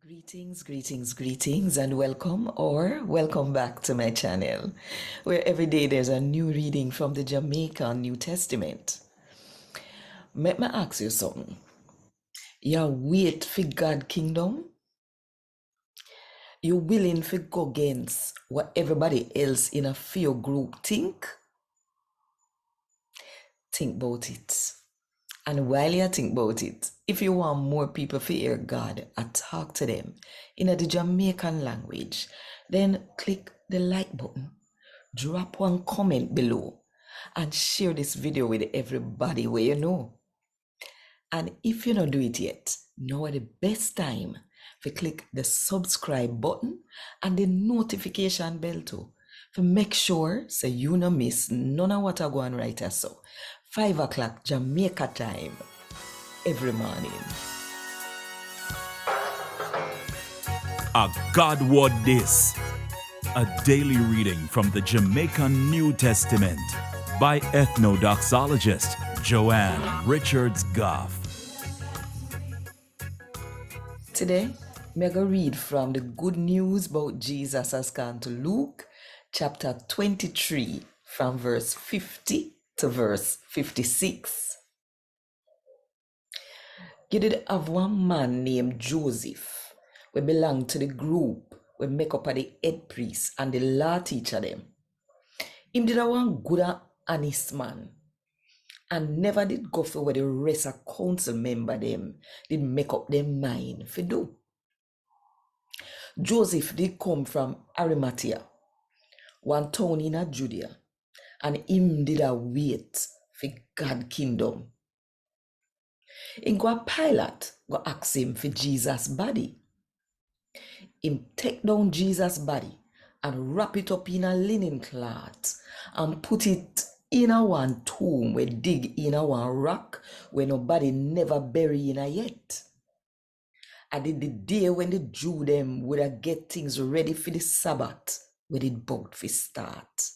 Greetings, and welcome back to my channel, where every day there's a new reading from the Jamaican New Testament. Let me ask you something. You wait for God kingdom? You willing to go against what everybody else in a fear group think? Think about it. And while you think about it, if you want more people to hear God and talk to them in the Jamaican language, then click the like button, drop one comment below, and share this video with everybody where you know. And if you don't do it yet, now is the best time to click the subscribe button and the notification bell too, to make sure so you don't miss none of what I go on right so. 5 o'clock Jamaica time every morning. A God Word This, a daily reading from the Jamaican New Testament by Ethnodoxologist Joanne Richards Goffe. Today, I'm going to read from the good news about Jesus as gone to Luke chapter 23 from verse 50 to verse 56. You did have one man named Joseph, who belonged to the group we make up of the head priest and the law teacher them. Him did a one good and honest man, and never did go for where the rest of council member them did make up their mind for do. Joseph did come from Arimathea, one town in Judea, and him did a wait for God kingdom. In go Pilate go ask him for Jesus' body. Him take down Jesus' body and wrap it up in a linen cloth and put it in a one tomb where dig in a one rock where nobody never bury in a yet. And did the day when the Jew them would have get things ready for the Sabbath where it bout for start.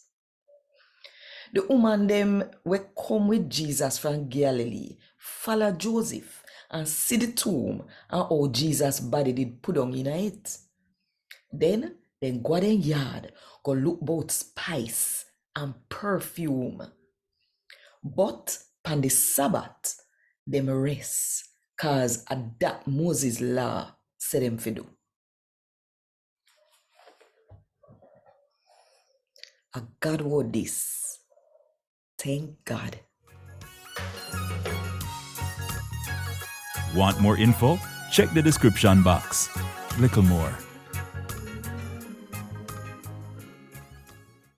The woman them were come with Jesus from Galilee, follow Joseph and see the tomb and how Jesus' body did put on in it. Then go den yard, go look bout spice and perfume. But pan the Sabbath, them rest, cause at that Moses' law said them for do. A God word this. Thank God. Want more info? Check the description box. Little more.